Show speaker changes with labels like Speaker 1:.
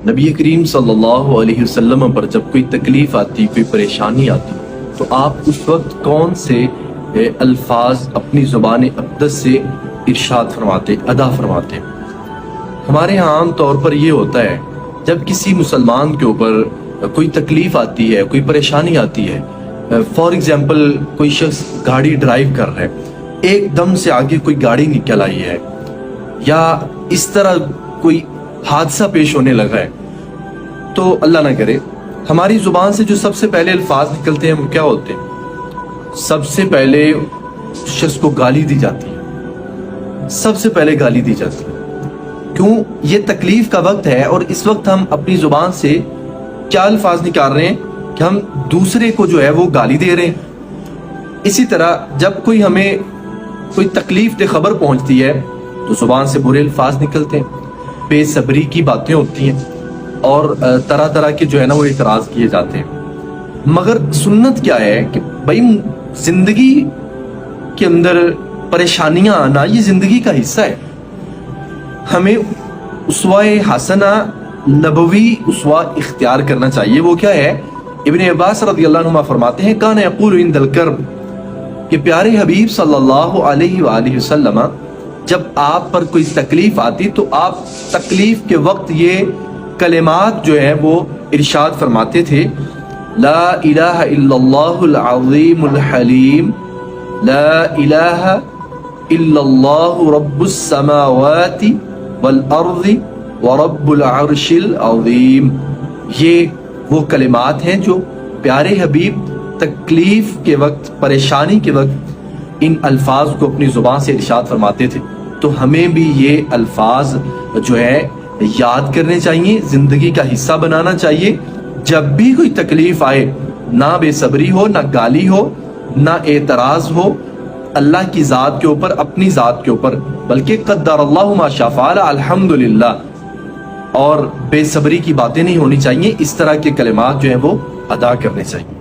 Speaker 1: نبی کریم صلی اللہ علیہ وسلم پر جب کوئی تکلیف آتی، کوئی پریشانی آتی، تو آپ اس وقت کون سے الفاظ اپنی زبان اقدس سے ارشاد فرماتے، ادا فرماتے؟ ہمارے یہاں عام طور پر یہ ہوتا ہے جب کسی مسلمان کے اوپر کوئی تکلیف آتی ہے، کوئی پریشانی آتی ہے، فار ایگزامپل کوئی شخص گاڑی ڈرائیو کر رہا ہے، ایک دم سے آگے کوئی گاڑی نکل آئی ہے، یا اس طرح کوئی حادثہ پیش ہونے لگا ہے، تو اللہ نہ کرے ہماری زبان سے جو سب سے پہلے الفاظ نکلتے ہیں وہ کیا ہوتے ہیں؟ سب سے پہلے شخص کو گالی دی جاتی ہے، سب سے پہلے گالی دی جاتی ہے۔ کیوں؟ یہ تکلیف کا وقت ہے، اور اس وقت ہم اپنی زبان سے کیا الفاظ نکال رہے ہیں کہ ہم دوسرے کو جو ہے وہ گالی دے رہے ہیں۔ اسی طرح جب کوئی ہمیں کوئی تکلیف دہ خبر پہنچتی ہے تو زبان سے برے الفاظ نکلتے ہیں، بے صبری کی باتیں ہوتی ہیں، اور طرح طرح کے جو ہے نا وہ اعتراض کیے جاتے ہیں۔ مگر سنت کیا ہے کہ بھائی زندگی کے اندر پریشانیاں آنا یہ زندگی کا حصہ ہے۔ ہمیں اسوہ حسنہ نبوی اسوہ اختیار کرنا چاہیے۔ وہ کیا ہے؟ ابن عباس رضی اللہ عنہ فرماتے ہیں کان یقول عند الکرب، کہ پیارے حبیب صلی اللہ علیہ وآلہ وسلم جب آپ پر کوئی تکلیف آتی تو آپ تکلیف کے وقت یہ کلمات جو ہیں وہ ارشاد فرماتے تھے، لا الہ الا اللہ العظیم الحلیم، لا الہ الا اللہ رب السماوات والارض ورب العرش العظیم۔ یہ وہ کلمات ہیں جو پیارے حبیب تکلیف کے وقت، پریشانی کے وقت ان الفاظ کو اپنی زبان سے ارشاد فرماتے تھے۔ تو ہمیں بھی یہ الفاظ جو ہے یاد کرنے چاہیے، زندگی کا حصہ بنانا چاہیے۔ جب بھی کوئی تکلیف آئے، نہ بے صبری ہو، نہ گالی ہو، نہ اعتراض ہو اللہ کی ذات کے اوپر، اپنی ذات کے اوپر، بلکہ قدر اللہ ما شاء فعل، الحمدللہ، اور بے صبری کی باتیں نہیں ہونی چاہیے۔ اس طرح کے کلمات جو ہیں وہ ادا کرنے چاہیے۔